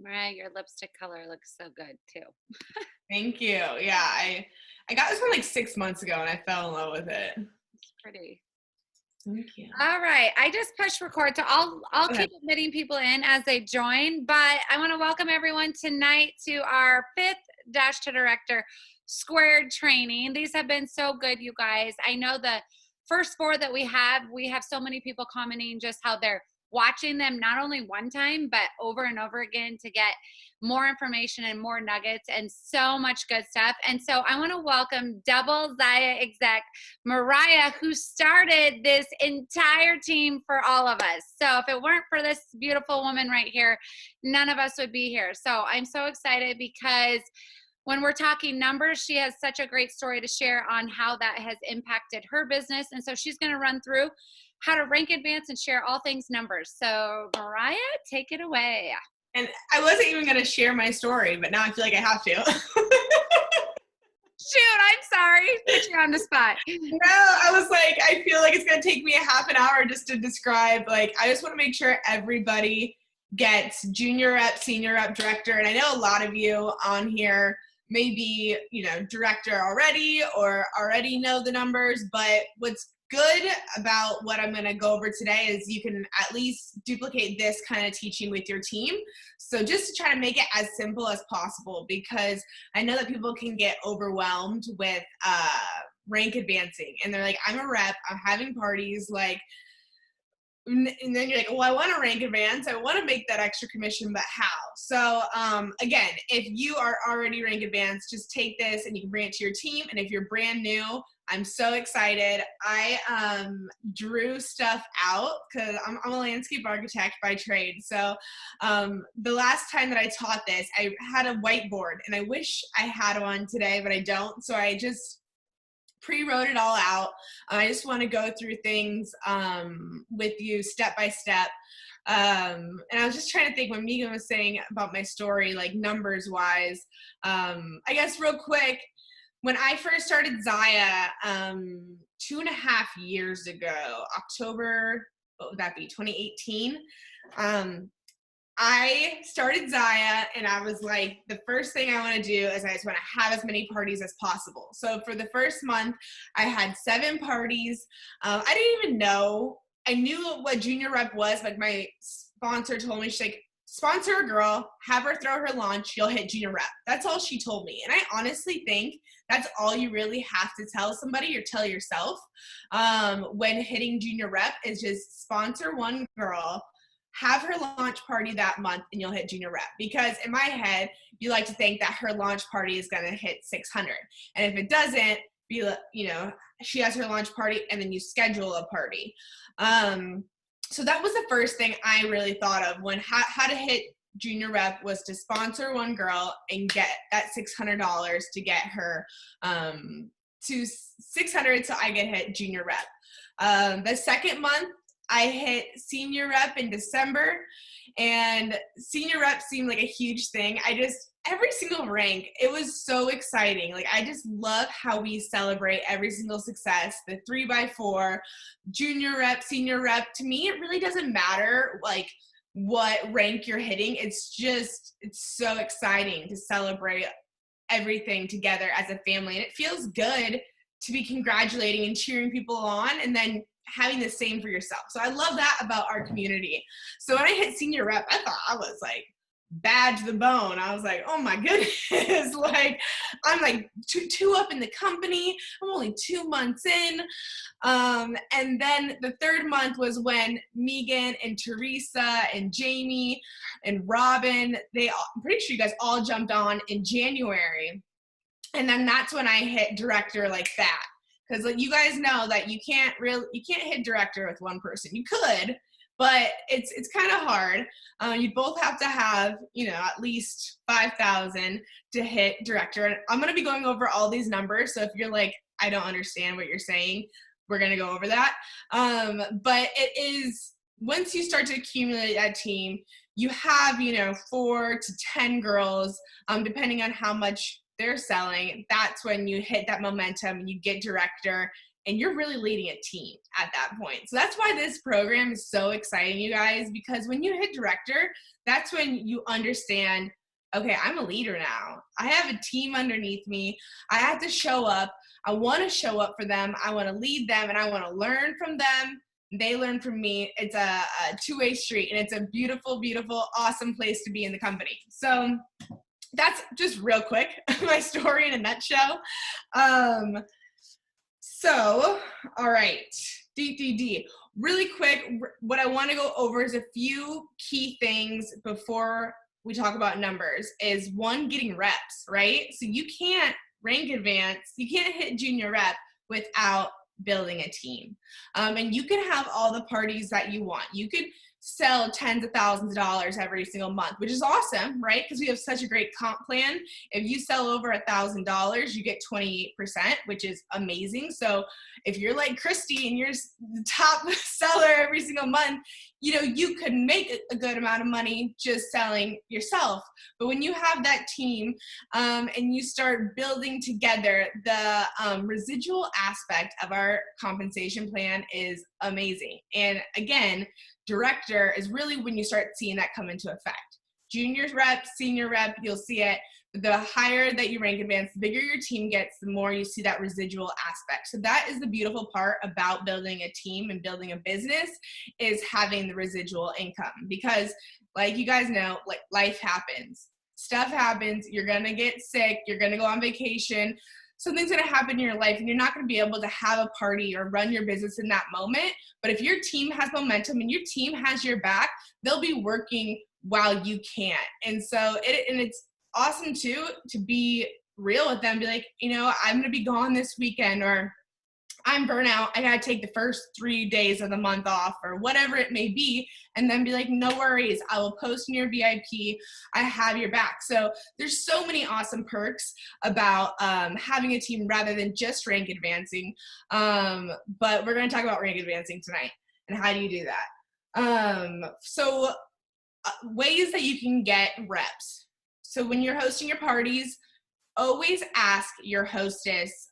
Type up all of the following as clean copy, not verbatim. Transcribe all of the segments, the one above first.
Mariah, your lipstick color looks so good too. Thank you. Yeah, I got this one like 6 months ago and I fell in love with it. It's pretty. Thank you. All right. I just pushed record, so I'll Okay. keep admitting people in as they join. But I want to welcome everyone tonight to our 5th Dash to Director Squared training. These have been so good, you guys. I know the first 4 that we have so many people commenting just how they're watching them not only one time, but over and over again to get more information and more nuggets and so much good stuff. And so I want to welcome double Zaya exec Mariah, who started this entire team for all of us. So if it weren't for this beautiful woman right here, none of us would be here. So I'm so excited because when we're talking numbers, she has such a great story to share on how that has impacted her business. And so she's going to run through how to rank advance and share all things numbers. So Mariah, take it away. And I wasn't even going to share my story, but now I feel like I have to. Shoot, I'm sorry. Put you on the spot. No, I was like, I feel like it's going to take me a half an hour just to describe. Like, I just want to make sure everybody gets junior rep, senior rep, director. And I know a lot of you on here may be, director already or already know the numbers. But what's good about what I'm going to go over today is you can at least duplicate this kind of teaching with your team. So just to try to make it as simple as possible, because I know that people can get overwhelmed with rank advancing and they're like, I'm a rep, I'm having parties, like, and then you're like, well, I want to rank advance, I want to make that extra commission, but how? So again, if you are already rank advanced, just take this and you can bring it to your team. And if you're brand new, I'm so excited. I drew stuff out because I'm a landscape architect by trade. So the last time that I taught this, I had a whiteboard and I wish I had one today, but I don't. So I just pre-wrote it all out. I just want to go through things with you step by step. And I was just trying to think when Megan was saying about my story, like numbers wise, I guess real quick, when I first started Zaya 2.5 years ago, October, what would that be, 2018? I started Zaya and I was like, the first thing I want to do is I just want to have as many parties as possible. So for the first month, I had 7 parties. I didn't even know. I knew what junior rep was. Like my sponsor told me, she's like, sponsor a girl, have her throw her launch, you'll hit junior rep. That's all she told me. And I honestly think that's all you really have to tell somebody or tell yourself when hitting junior rep is just sponsor one girl, have her launch party that month, and you'll hit junior rep. Because in my head, you like to think that her launch party is going to hit 600. And if it doesn't, she has her launch party and then you schedule a party. So that was the first thing I really thought of when how to hit junior rep was to sponsor one girl and get that $600 to get her to 600 so I get hit junior rep. The second month, I hit senior rep in December, and senior rep seemed like a huge thing. Every single rank, it was so exciting. Like, I just love how we celebrate every single success, the 3x4, junior rep, senior rep. To me, it really doesn't matter, like, what rank you're hitting. It's so exciting to celebrate everything together as a family. And it feels good to be congratulating and cheering people on and then having the same for yourself. So I love that about our community. So when I hit senior rep, I thought I was like bad to the bone. I was like, oh my goodness, like I'm like two up in the company. I'm only 2 months in. And then the third month was when Megan and Teresa and Jamie and Robin, I'm pretty sure you guys all jumped on in January. And then that's when I hit director like that. Because you guys know that you can't hit director with one person. You could, but it's kind of hard. You both have to have, at least 5,000 to hit director. And I'm going to be going over all these numbers. So if you're like, I don't understand what you're saying, we're going to go over that. But it is, once you start to accumulate that team, you have, 4 to 10 girls, depending on how much they're selling. That's when you hit that momentum and you get director and you're really leading a team at that point. So that's why this program is so exciting, you guys, because when you hit director, that's when you understand, okay, I'm a leader now. I have a team underneath me. I have to show up. I want to show up for them. I want to lead them, and I want to learn from them. They learn from me. It's a two-way street, and it's a beautiful, beautiful, awesome place to be in the company. So that's just real quick, my story in a nutshell. So, all right, really quick, what I want to go over is a few key things before we talk about numbers. Is one, getting reps, right? So you can't rank advance, you can't hit junior rep without building a team. And you can have all the parties that you want. You could sell tens of thousands of dollars every single month, which is awesome, right? Because we have such a great comp plan. If you sell over $1,000, you get 28%, which is amazing. So if you're like Christy and you're the top seller every single month, you know, you could make a good amount of money just selling yourself. But when you have that team and you start building together, the residual aspect of our compensation plan is amazing. And again, director is really when you start seeing that come into effect. Junior rep, senior rep, you'll see it. The higher that you rank advance, the bigger your team gets, the more you see that residual aspect. So that is the beautiful part about building a team and building a business, is having the residual income. Because like you guys know, like life happens. Stuff happens. You're going to get sick. You're going to go on vacation. Something's going to happen in your life, and you're not going to be able to have a party or run your business in that moment. But if your team has momentum and your team has your back, they'll be working while you can't. And so it's awesome too to be real with them. Be like, you know, I'm going to be gone this weekend, or I'm burnout. I got to take the first 3 days of the month off, or whatever it may be. And then be like, no worries. I will post in your VIP. I have your back. So there's so many awesome perks about having a team rather than just rank advancing. But we're going to talk about rank advancing tonight and how do you do that. So ways that you can get reps. So when you're hosting your parties, always ask your hostess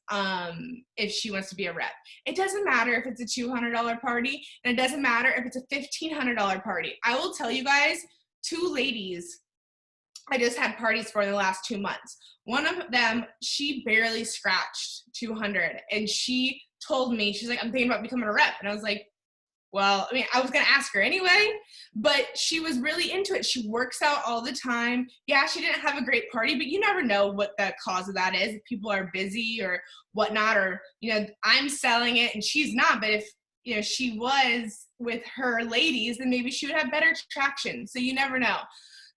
if she wants to be a rep. It doesn't matter if it's a $200 party, and it doesn't matter if it's a $1,500 party. I will tell you guys, 2 ladies I just had parties for in the last 2 months. One of them, she barely scratched 200, and she told me, she's like, I'm thinking about becoming a rep. And I was like, well, I mean, I was going to ask her anyway, but she was really into it. She works out all the time. Yeah, she didn't have a great party, but you never know what the cause of that is. If people are busy or whatnot, or, you know, I'm selling it and she's not. But if, you know, she was with her ladies, then maybe she would have better traction. So you never know.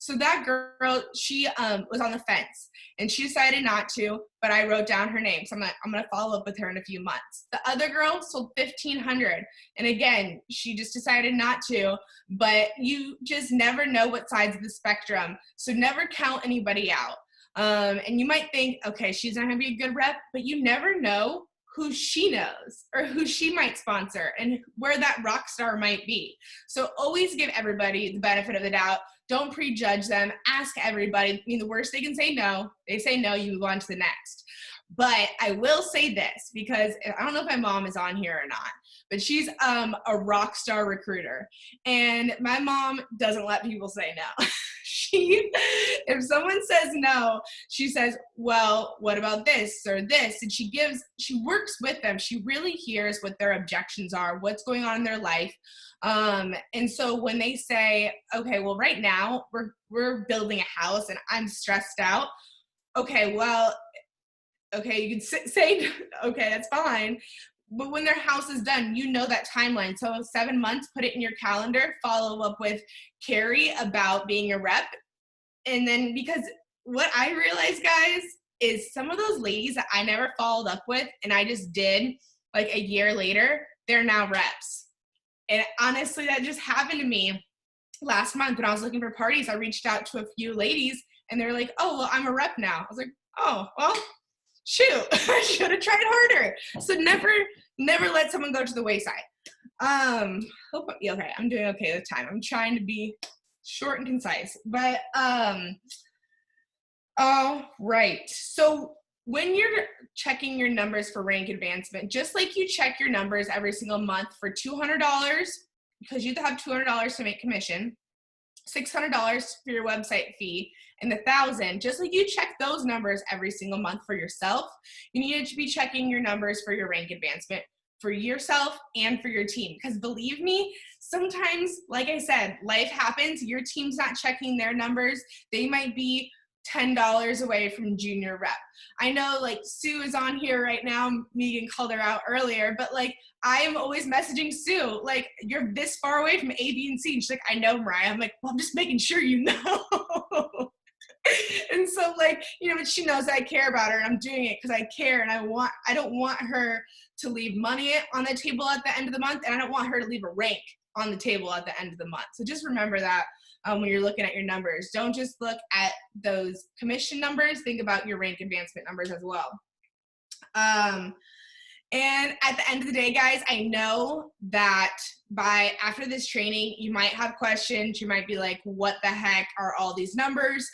So that girl, she was on the fence, and she decided not to, but I wrote down her name. So I'm going to follow up with her in a few months. The other girl sold 1,500. And again, she just decided not to, but you just never know what sides of the spectrum. So never count anybody out. And you might think, okay, she's not going to be a good rep, but you never know who she knows or who she might sponsor and where that rock star might be. So always give everybody the benefit of the doubt. Don't prejudge them. Ask everybody. I mean, the worst they can say no. They say no, you move on to the next. But I will say this, because I don't know if my mom is on here or not, but she's a rock star recruiter. And my mom doesn't let people say no. If someone says no, she says, well, what about this or this? And she works with them. She really hears what their objections are, what's going on in their life. And so when they say, okay, well, right now we're building a house and I'm stressed out. Okay, well, okay, you can say, okay, that's fine. But when their house is done, you know that timeline. So 7 months, put it in your calendar, follow up with Carrie about being a rep. And then, because what I realized, guys, is some of those ladies that I never followed up with and I just did like a year later, they're now reps. And honestly, that just happened to me last month when I was looking for parties. I reached out to a few ladies and they're like, oh, well, I'm a rep now. I was like, oh, well, shoot, I should have tried harder. So never let someone go to the wayside. Okay, I'm doing okay with time. I'm trying to be short and concise, but all right. So when you're checking your numbers for rank advancement, just like you check your numbers every single month for $200, because you have to have $200 to make commission, $600 for your website fee, and $1,000, just like you check those numbers every single month for yourself, you need to be checking your numbers for your rank advancement for yourself and for your team. Because believe me, sometimes, like I said, life happens. Your team's not checking their numbers. They might be $10 away from junior rep. I know like Sue is on here right now. Megan called her out earlier, but like I am always messaging Sue, like, you're this far away from A, B, and C. And she's like, I know, Mariah. I'm like, well, I'm just making sure you know. And so like, you know, but she knows I care about her and I'm doing it because I care, and I don't want her to leave money on the table at the end of the month, and I don't want her to leave a rank on the table at the end of the month. So just remember that when you're looking at your numbers. Don't just look at those commission numbers, think about your rank advancement numbers as well. And at the end of the day, guys, I know that after this training, you might have questions. You might be like, what the heck are all these numbers?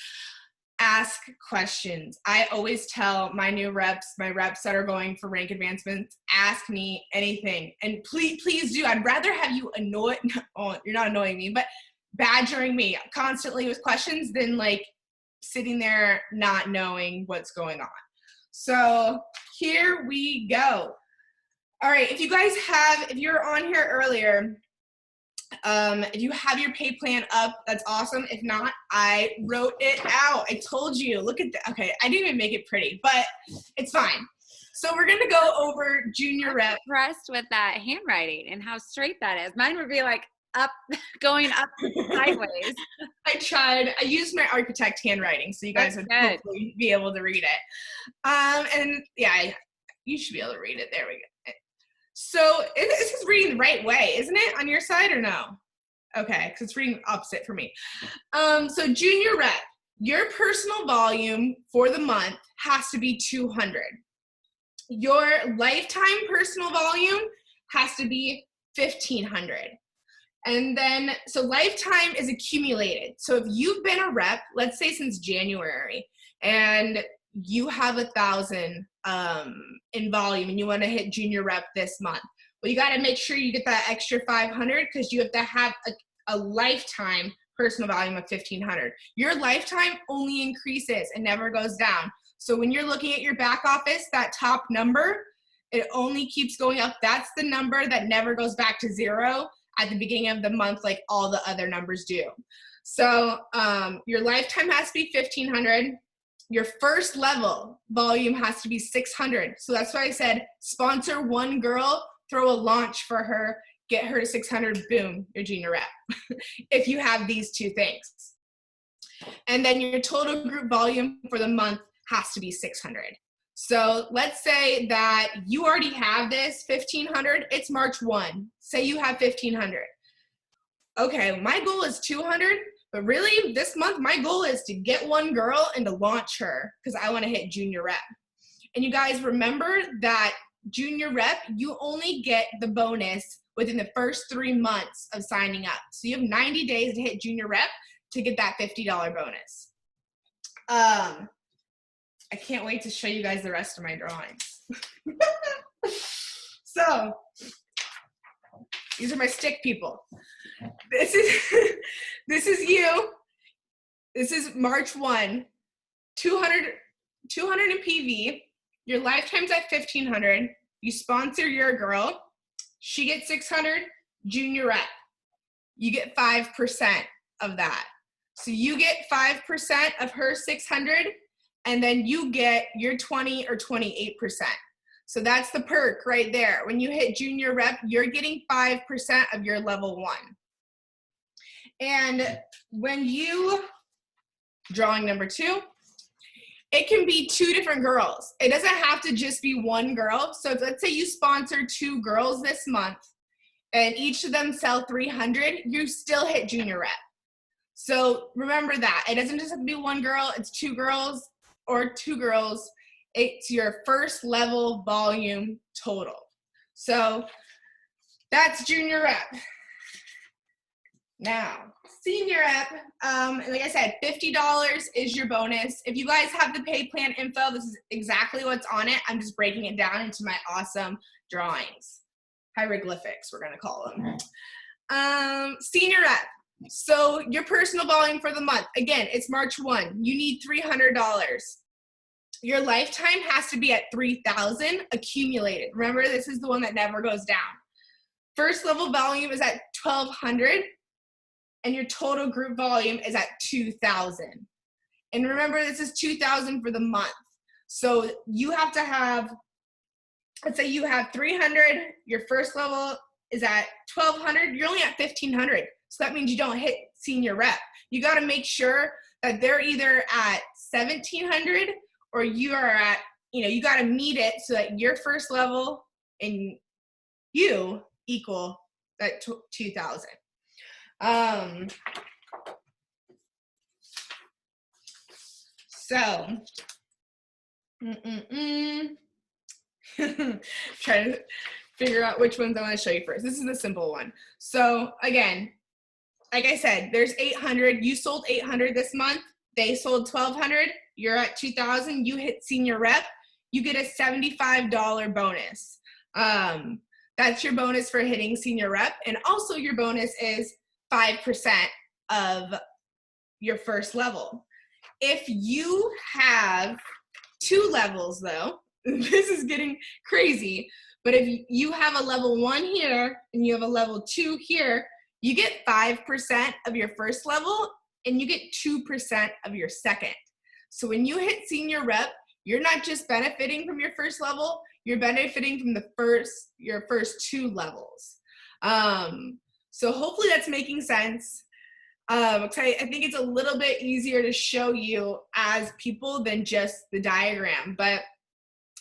Ask questions. I always tell my new reps, my reps that are going for rank advancements, ask me anything. And please do. I'd rather have you you're not annoying me, but badgering me constantly with questions than like sitting there not knowing what's going on. So here we go. All right, if you're on here earlier, if you have your pay plan up, that's awesome. If not, I wrote it out. I told you, look at that. Okay, I didn't even make it pretty, but it's fine. So we're gonna go over junior rep. I'm impressed with that handwriting and how straight that is. Mine would be like up, going up sideways. I tried. I used my architect handwriting, so you guys would hopefully be able to read it. And yeah, you should be able to read it. There we go. So this is reading the right way, isn't it, on your side or no? Okay, because it's reading opposite for me. So junior rep, your personal volume for the month has to be 200. Your lifetime personal volume has to be 1,500. And then, so lifetime is accumulated. So if you've been a rep, let's say since January, and you have 1,000 in volume and you want to hit junior rep this month, well, you got to make sure you get that extra 500 because you have to have a lifetime personal volume of 1,500. Your lifetime only increases and never goes down. So when you're looking at your back office, that top number, it only keeps going up. That's the number that never goes back to zero at the beginning of the month like all the other numbers do. So your lifetime has to be 1,500. Your first level volume has to be 600. So that's why I said sponsor one girl, throw a launch for her, get her to 600, boom, you're junior rep. If you have these two things. And then your total group volume for the month has to be 600. So let's say that you already have this 1,500, it's March 1. Say you have 1,500. Okay, my goal is 200. But really, this month, my goal is to get one girl and to launch her because I want to hit junior rep. And you guys remember that junior rep, you only get the bonus within the first 3 months of signing up. So you have 90 days to hit junior rep to get that $50 bonus. I can't wait to show you guys the rest of my drawings. So these are my stick people. This is you. This is March 1. 200 in PV. Your lifetime's at 1,500. You sponsor your girl. She gets 600. Junior rep. You get 5% of that. So you get 5% of her 600, and then you get your 20 or 28%. So that's the perk right there. When you hit junior rep, you're getting 5% of your level 1. And when you, drawing number 2, it can be 2 different girls. It doesn't have to just be one girl. So if, let's say you sponsor 2 girls this month and each of them sell 300, you still hit junior rep. So remember that. It doesn't just have to be one girl, it's 2 girls or 2 girls. It's your first level volume total. So that's junior rep. Now, senior rep, like I said, $50 is your bonus. If you guys have the pay plan info, this is exactly what's on it. I'm just breaking it down into my awesome drawings. Hieroglyphics, we're gonna call them. Senior rep. So your personal volume for the month, again, it's March 1. You need $300. Your lifetime has to be at 3,000 accumulated. Remember, this is the one that never goes down. First level volume is at 1,200. And your total group volume is at 2,000. And remember, this is 2,000 for the month. So you have to have, let's say you have 300, your first level is at 1,200, you're only at 1,500. So that means you don't hit senior rep. You gotta make sure that they're either at 1,700 or you are at, you gotta meet it so that your first level and you equal that 2,000. So, try to figure out which ones I want to show you first. This is the simple one. So again, like I said, there's 800. You sold 800 this month. They sold 1,200. You're at 2,000. You hit senior rep. You get a $75 bonus. That's your bonus for hitting senior rep. And also your bonus is 5% of your first level. If you have 2 levels though, this is getting crazy, but if you have a level 1 here and you have a level 2 here, you get 5% of your first level and you get 2% of your second. So when you hit senior rep, you're not just benefiting from your first level, you're benefiting from your first 2 levels. So hopefully that's making sense. I think it's a little bit easier to show you as people than just the diagram. But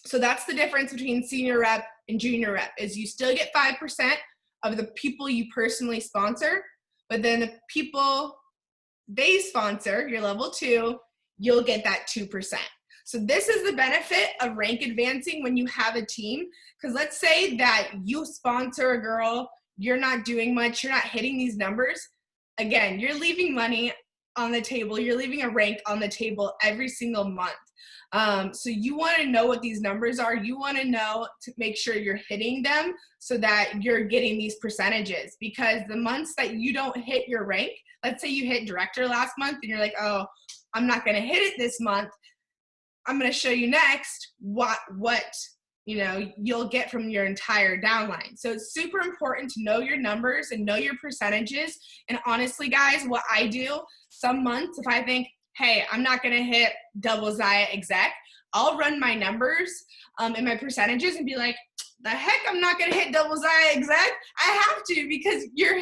so that's the difference between senior rep and junior rep, is you still get 5% of the people you personally sponsor, but then the people they sponsor, your level 2, you'll get that 2%. So this is the benefit of rank advancing when you have a team. Because let's say that you sponsor a girl, you're not doing much, you're not hitting these numbers. Again, you're leaving money on the table, you're leaving a rank on the table every single month. So you want to know what these numbers are. You want to know to make sure you're hitting them so that you're getting these percentages. Because the months that you don't hit your rank, let's say you hit director last month and you're like, oh, I'm not going to hit it this month. I'm going to show you next what you'll get from your entire downline. So it's super important to know your numbers and know your percentages. And honestly, guys, what I do some months, if I think, hey, I'm not going to hit double Xia exec, I'll run my numbers and my percentages and be like, the heck, I'm not going to hit double Xia exec. I have to, because you're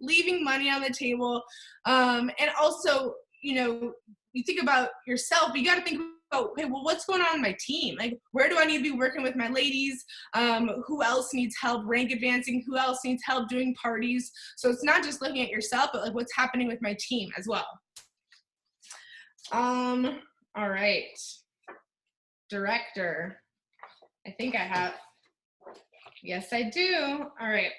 leaving money on the table. And also, you think about yourself, you got to think, okay, well, what's going on in my team? Like, where do I need to be working with my ladies? Who else needs help rank advancing? Who else needs help doing parties? So it's not just looking at yourself, but like what's happening with my team as well. All right. Director. I think I have. Yes, I do. All right.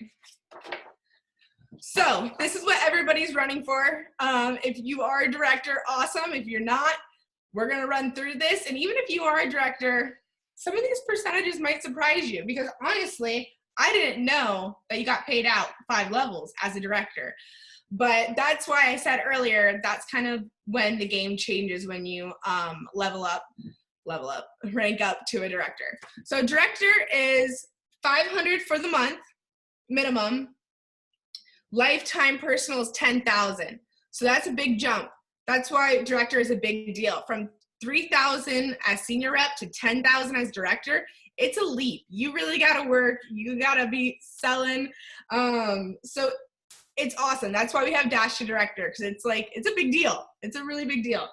So this is what everybody's running for. If you are a director, awesome. If you're not, we're going to run through this. And even if you are a director, some of these percentages might surprise you, because honestly, I didn't know that you got paid out 5 levels as a director. But that's why I said earlier, that's kind of when the game changes, when you rank up to a director. So director is 500 for the month, minimum. Lifetime personal is 10,000. So that's a big jump. That's why director is a big deal. From 3,000 as senior rep to 10,000 as director, it's a leap. You really got to work. You got to be selling. So it's awesome. That's why we have Dash to Director, because it's a big deal. It's a really big deal.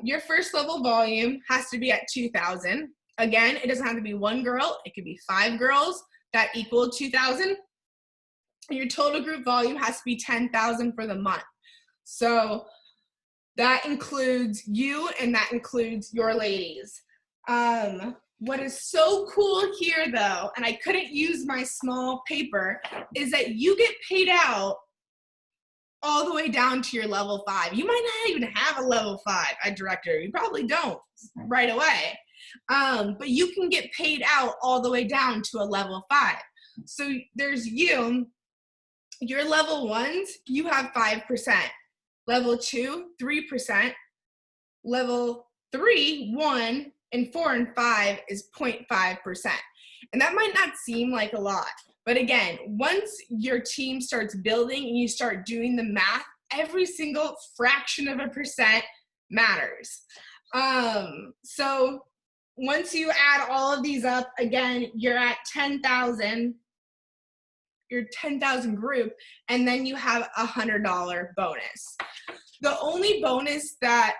Your first level volume has to be at 2,000. Again, it doesn't have to be 1 girl. It could be 5 girls that equal 2,000. Your total group volume has to be 10,000 for the month. So that includes you and that includes your ladies. What is so cool here though, and I couldn't use my small paper, is that you get paid out all the way down to your level 5. You might not even have a level 5 at director. You probably don't right away. But you can get paid out all the way down to a level 5. So there's your level 1s, you have 5%. Level 2, 3%. Level 3, 1, and 4 and 5 is 0.5%. And that might not seem like a lot. But again, once your team starts building and you start doing the math, every single fraction of a percent matters. So once you add all of these up, again, you're at 10,000, your 10,000 group, and then you have a $100 bonus. The only bonus that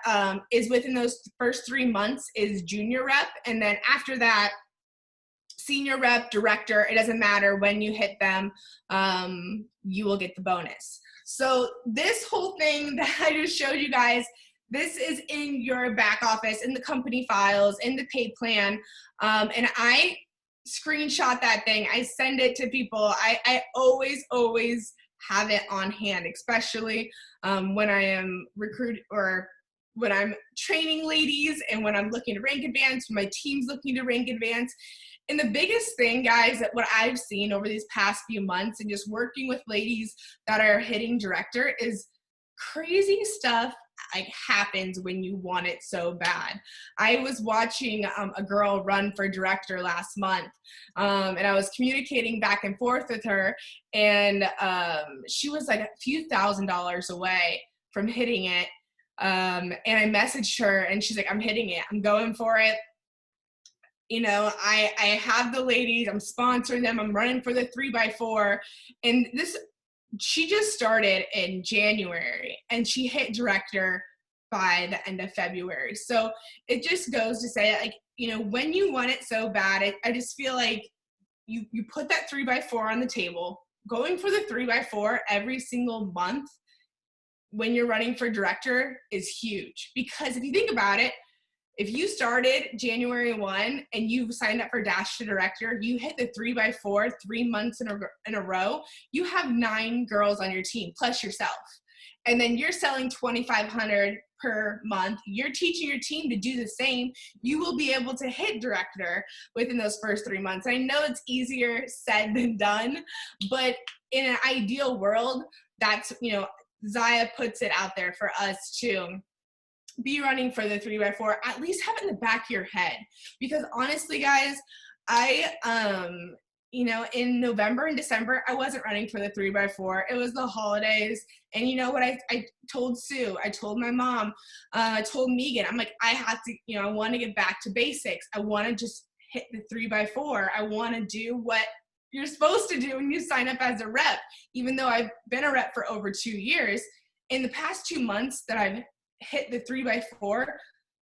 is within those first 3 months is junior rep, and then after that, senior rep, director, it doesn't matter when you hit them, you will get the bonus. So this whole thing that I just showed you guys, this is in your back office, in the company files, in the pay plan, and I screenshot that thing. I send it to people. I always have it on hand, especially when I am or when I'm training ladies and when I'm looking to rank advance, when my team's looking to rank advance. And the biggest thing, guys, that what I've seen over these past few months and just working with ladies that are hitting director is crazy stuff like happens when you want it so bad. I was watching a girl run for director last month, and I was communicating back and forth with her, and she was like a few $1,000s away from hitting it. And I messaged her, and she's like, I'm hitting it. I'm going for it. You know, I have the ladies, I'm sponsoring them, I'm running for the 3x4. And she just started in January and she hit director by the end of February. So it just goes to say, like, you know, when you want it so bad, I just feel like you put that 3x4 on the table, going for the 3x4 every single month when you're running for director is huge. Because if you think about it, if you started January 1 and you signed up for Dash to Director, you hit the 3x4 3 months in a row, you have 9 girls on your team plus yourself. And then you're selling $2,500 per month. You're teaching your team to do the same. You will be able to hit director within those first 3 months. I know it's easier said than done, but in an ideal world, that's, you know, Zaya puts it out there for us to be running for the 3x4, at least have it in the back of your head. Because honestly, guys, you know, in November and December, I wasn't running for the 3x4. It was the holidays. And you know what I told Sue, I told my mom, I told Megan, I'm like, I have to, you know, I want to get back to basics. I want to just hit the 3x4. I want to do what you're supposed to do when you sign up as a rep. Even though I've been a rep for over 2 years, in the past 2 months that I've hit the 3x4,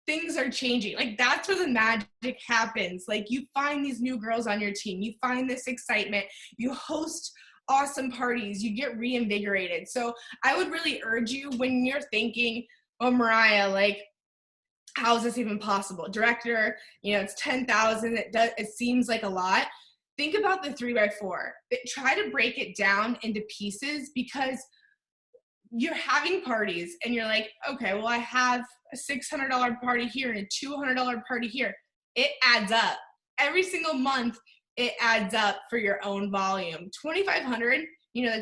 things are changing. Like, that's where the magic happens. Like, you find these new girls on your team, you find this excitement, you host awesome parties, you get reinvigorated. So I would really urge you, when you're thinking, oh, Mariah, like, how is this even possible? Director, you know, it's 10,000. It seems like a lot. Think about the 3x4. Try to break it down into pieces, because you're having parties and you're like, okay, well, I have a $600 party here and a $200 party here. It adds up. Every single month, it adds up for your own volume. 2,500, you know,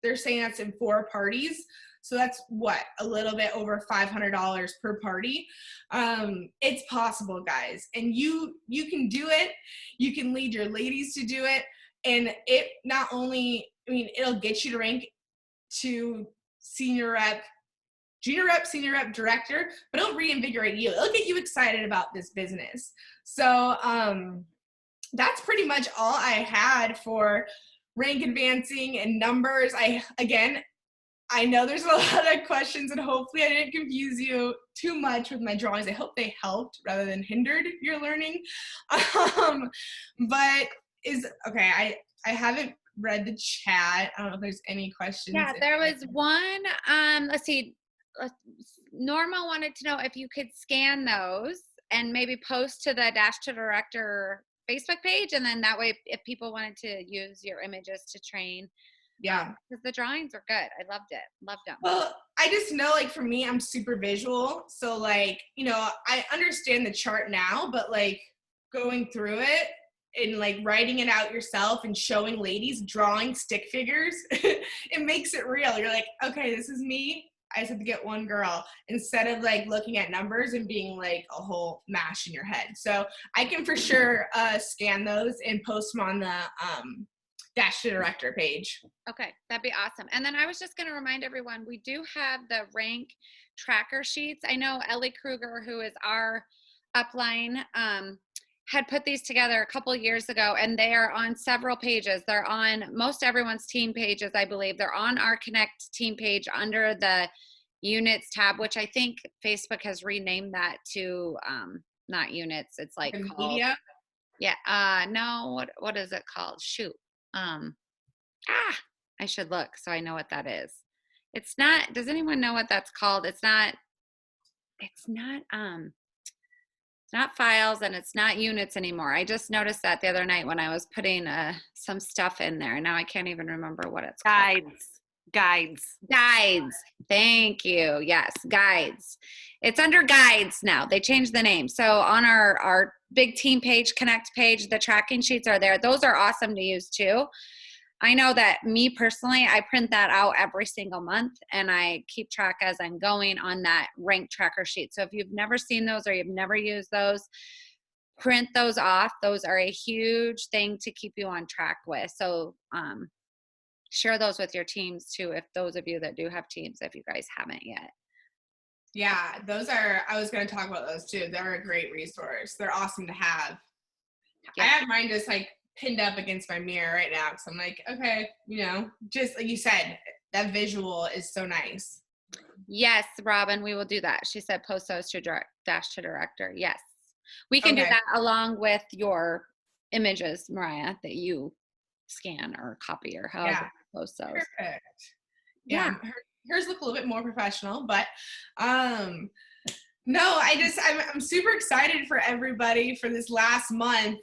they're saying that's in 4 parties. So that's what, a little bit over $500 per party. It's possible, guys. And you can do it. You can lead your ladies to do it. And it not only, I mean, it'll get you to rank to senior rep, junior rep, senior rep, director, but it'll reinvigorate you. It'll get you excited about this business. So that's pretty much all I had for rank advancing and numbers. I know there's a lot of questions, and hopefully I didn't confuse you too much with my drawings. I hope they helped rather than hindered your learning. But okay, I haven't read the chat. I don't know if there's any questions. Yeah, there was one. Let's see. Norma wanted to know if you could scan those and maybe post to the Dash to Director Facebook page, and then that way, if people wanted to use your images to train, Yeah. Because the drawings were good. I loved it. Loved them. Well, I just know, like, for me, I'm super visual. So, like, you know, I understand the chart now, but, like, going through it and, like, writing it out yourself and showing ladies drawing stick figures, it makes it real. You're like, okay, this is me. I just have to get one girl instead of, like, looking at numbers and being, like, a whole mash in your head. So I can for sure scan those and post them on the Dash to Director page. Okay, that'd be awesome. And then I was just going to remind everyone, we do have the rank tracker sheets. I know Ellie Kruger, who is our upline, had put these together a couple years ago, and they are on several pages. They're on most everyone's team pages, I believe. They're on our Connect team page under the units tab, which I think Facebook has renamed that to not units. It's like called Media. Yeah. No. What is it called? Shoot. I should look so I know what that is. It's not. Does anyone know what that's called? It's not. It's not files and it's not units anymore. I just noticed that the other night when I was putting some stuff in there. Now I can't even remember what it's called. Guides. Thank you. Yes, guides. It's under guides now. They changed the name. So on our big team page, Connect page, the tracking sheets are there. Those are awesome to use too. I know that me personally, I print that out every single month and I keep track as I'm going on that rank tracker sheet. So if you've never seen those or you've never used those, print those off. Those are a huge thing to keep you on track with. So share those with your teams too, if those of you that do have teams, if you guys haven't yet. Yeah, I was going to talk about those too. They're a great resource. They're awesome to have. Yeah. I have mine just like pinned up against my mirror right now because I'm like, okay, you know, just like you said, that visual is so nice. Yes, Robin, we will do that. She said post those to Dash to Director. Yes, we can do that along with your images, Mariah, that you scan or copy or however you post those. Perfect. Yeah. Hers look a little bit more professional, but no, I'm super excited for everybody for this last month.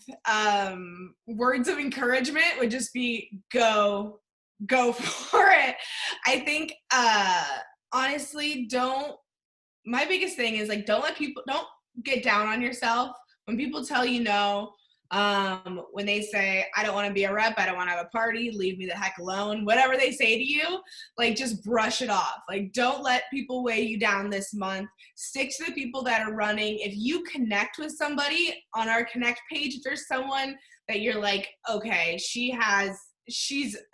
Words of encouragement would just be go for it. I think honestly, my biggest thing is like don't get down on yourself when people tell you no. When they say, I don't want to be a rep, I don't want to have a party, leave me the heck alone, whatever they say to you, like just brush it off. Like don't let people weigh you down this month. Stick to the people that are running. If you connect with somebody on our Connect page, if there's someone that you're like, okay, she's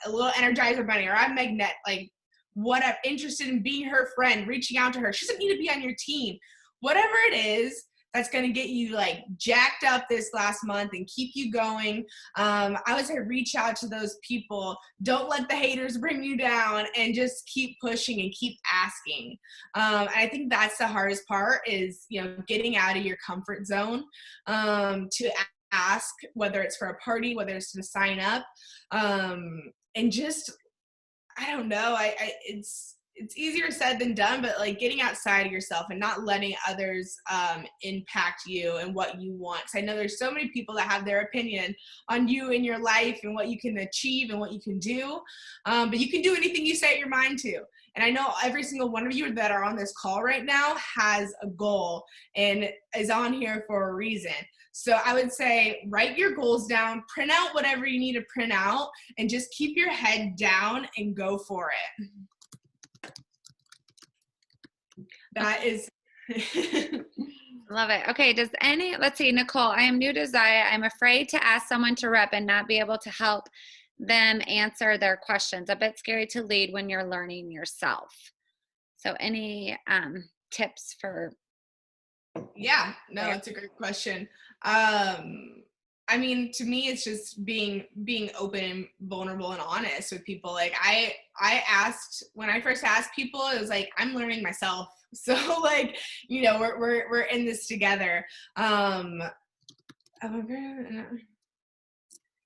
a little Energizer Bunny, or I'm Magnet, like what I'm interested in being her friend, reaching out to her. She doesn't need to be on your team. Whatever it is, that's going to get you like jacked up this last month and keep you going. I would say reach out to those people. Don't let the haters bring you down and just keep pushing and keep asking. And I think that's the hardest part is, you know, getting out of your comfort zone to ask, whether it's for a party, whether it's to sign up. And just, I don't know, it's easier said than done, but like getting outside of yourself and not letting others impact you and what you want. Because I know there's so many people that have their opinion on you and your life and what you can achieve and what you can do. But you can do anything you set your mind to. And I know every single one of you that are on this call right now has a goal and is on here for a reason. So I would say write your goals down, print out whatever you need to print out, and just keep your head down and go for it. That is love it. Okay, let's see, Nicole, I am new to Zaya. I'm afraid to ask someone to rep and not be able to help them answer their questions. A bit scary to lead when you're learning yourself. So any tips for? Yeah, no, that's a great question. I mean, to me, it's just being open and vulnerable and honest with people. Like when I first asked people, it was like, I'm learning myself. So like, you know, we're in this together. Yeah,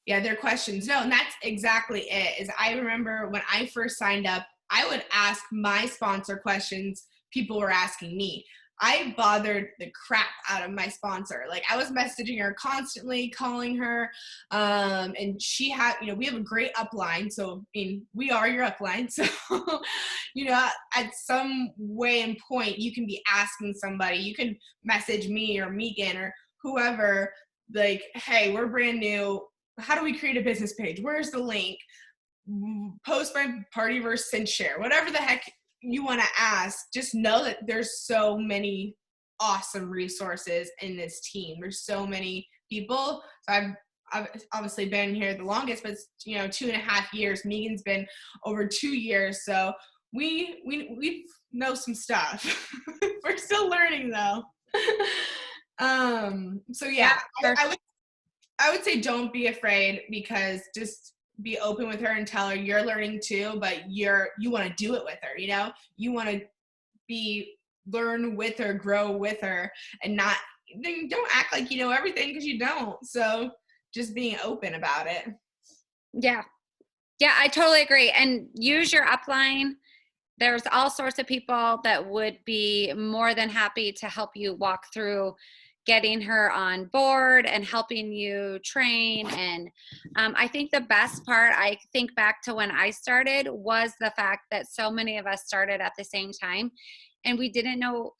they're questions. No, and that's exactly it. Is I remember when I first signed up, I would ask my sponsor questions people were asking me. I bothered the crap out of my sponsor. Like I was messaging her constantly, calling her, and she had, we have a great upline. So, I mean, we are your upline. So, at some way and point, you can be asking somebody, you can message me or Megan or whoever, like, hey, we're brand new. How do we create a business page? Where's the link? Post my Partyverse and share, whatever the heck you want to ask. Just know that there's so many awesome resources in this team. There's so many people. So I've obviously been here the longest, but 2.5 years. Megan's been over 2 years. So we know some stuff. We're still learning though. So yeah, I would say don't be afraid, because just be open with her and tell her you're learning too, but you want to do it with her. You want to learn with her, grow with her, and don't act like you know everything, because you don't. So just being open about it. Yeah, I totally agree. And use your upline. There's all sorts of people that would be more than happy to help you walk through getting her on board and helping you train. And I think the best part, I think back to when I started, was the fact that so many of us started at the same time and we didn't know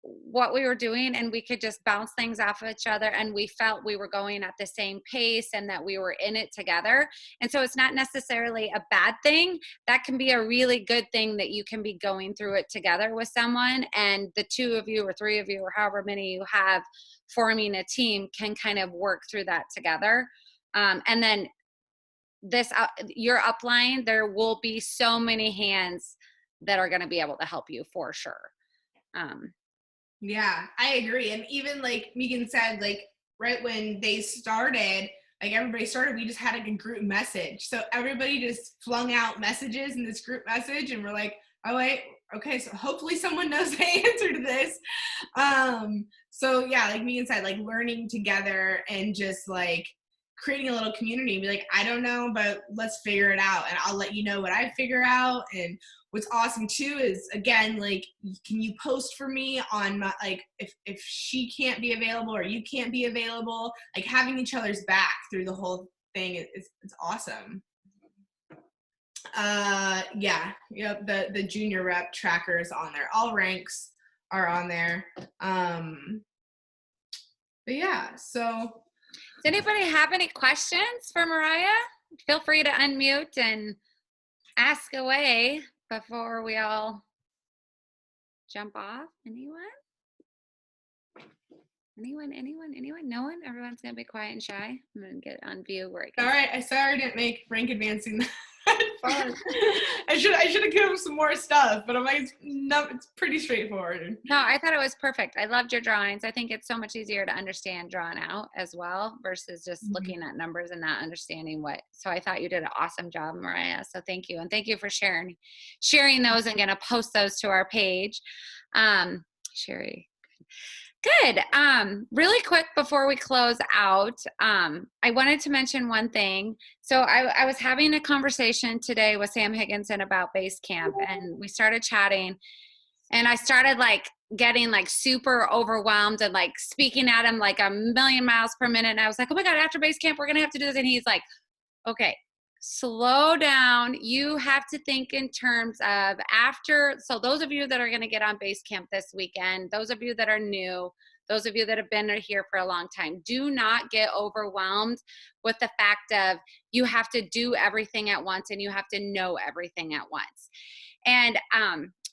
what we were doing, and we could just bounce things off of each other, and we felt we were going at the same pace and that we were in it together. And so it's not necessarily a bad thing. That can be a really good thing, that you can be going through it together with someone, and the 2 of you or 3 of you or however many you have forming a team can kind of work through that together. And then your upline, there will be so many hands that are going to be able to help you for sure. Yeah, I agree. And even like Megan said, like right when they started, like everybody started, we just had like a group message. So everybody just flung out messages in this group message, and we're like, oh wait, okay, so hopefully someone knows the answer to this. So yeah, like Megan said, like learning together and just like creating a little community. Be like, I don't know, but let's figure it out, and I'll let you know what I figure out. And what's awesome too is, again, like, can you post for me on my, like, if she can't be available or you can't be available, like having each other's back through the whole thing is awesome. The junior rep tracker is on there. All ranks are on there. But yeah, so. Does anybody have any questions for Mariah? Feel free to unmute and ask away before we all jump off. Anyone? No one? Everyone's going to be quiet and shy. I'm going to get on view where I can. All right, I sorry I didn't make rank advancing that fun. I should have given him some more stuff, but I'm like, no, it's pretty straightforward. No, I thought it was perfect. I loved your drawings. I think it's so much easier to understand drawn out as well versus just looking at numbers and not understanding what. So I thought you did an awesome job, Mariah. So thank you. And thank you for sharing those, and going to post those to our page. Sherry. Good. Really quick before we close out, I wanted to mention one thing. So I was having a conversation today with Sam Higginson about Basecamp, and we started chatting, and I started like getting like super overwhelmed and like speaking at him like a million miles per minute. And I was like, oh my God, after Basecamp, we're going to have to do this. And he's like, okay, slow down. You have to think in terms of after. So those of you that are going to get on Basecamp this weekend, those of you that are new, those of you that have been here for a long time, do not get overwhelmed with the fact of you have to do everything at once and you have to know everything at once. And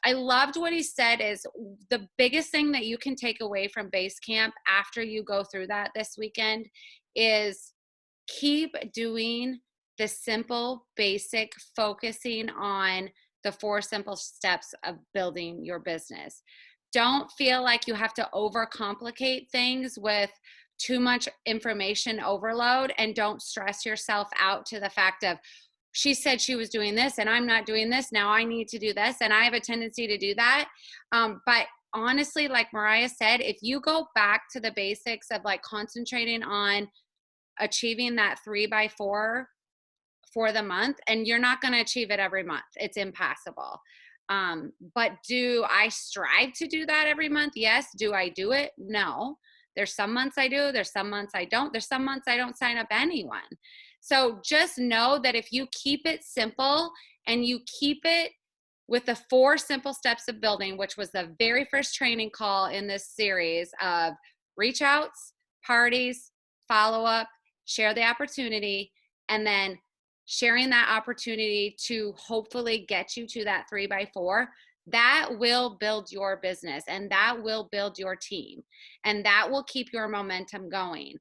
I loved what he said is the biggest thing that you can take away from Basecamp after you go through that this weekend is keep doing the simple, basic, focusing on the 4 simple steps of building your business. Don't feel like you have to overcomplicate things with too much information overload, and don't stress yourself out to the fact of, she said she was doing this and I'm not doing this. Now I need to do this. And I have a tendency to do that. But honestly, like Mariah said, if you go back to the basics of like concentrating on achieving that 3x4 for the month, and you're not going to achieve it every month. It's impossible. But do I strive to do that every month? Yes. Do I do it? No. There's some months I do. There's some months I don't. There's some months I don't sign up anyone. So just know that if you keep it simple and you keep it with the 4 simple steps of building, which was the very first training call in this series of reach outs, parties, follow up, share the opportunity, and then sharing that opportunity to hopefully get you to that 3x4, that will build your business and that will build your team and that will keep your momentum going.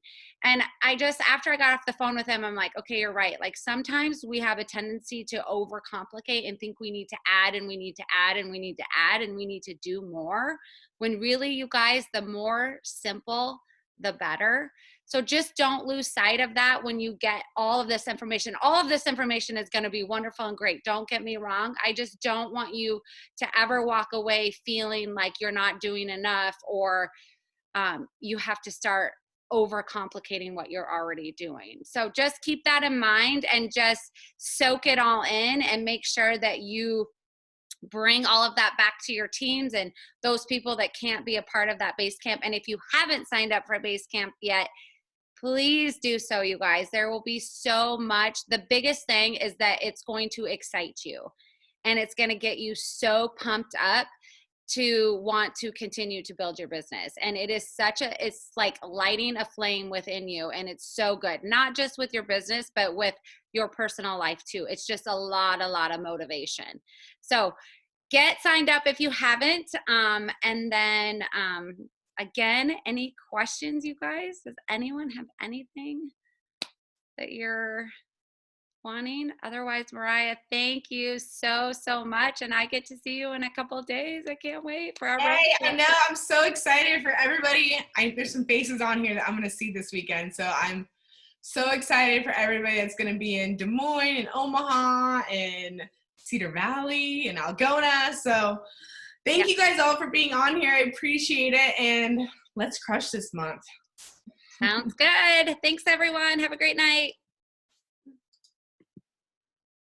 And I just, after I got off the phone with him, I'm like, okay, you're right. Like sometimes we have a tendency to overcomplicate and think we need to add and we need to add and we need to add and we need to do more, when really, you guys, the more simple, the better. So just don't lose sight of that when you get all of this information. All of this information is going to be wonderful and great. Don't get me wrong. I just don't want you to ever walk away feeling like you're not doing enough, or you have to start overcomplicating what you're already doing. So just keep that in mind and just soak it all in and make sure that you bring all of that back to your teams and those people that can't be a part of that base camp. And if you haven't signed up for a base camp yet, please do so, you guys. There will be so much. The biggest thing is that it's going to excite you and it's going to get you so pumped up to want to continue to build your business. And it is it's like lighting a flame within you. And it's so good, not just with your business, but with your personal life too. It's just a lot of motivation. So get signed up if you haven't. And then, again, any questions, you guys? Does anyone have anything that you're wanting? Otherwise, Mariah, thank you so much, and I get to see you in a couple of days. I can't wait for our Hey, I know, I'm so excited for everybody. There's some faces on here that I'm going to see this weekend, so I'm so excited for everybody that's going to be in Des Moines and Omaha and Cedar Valley and Algona. So thank you guys all for being on here. I appreciate it, and let's crush this month. Sounds good. Thanks, everyone. Have a great night.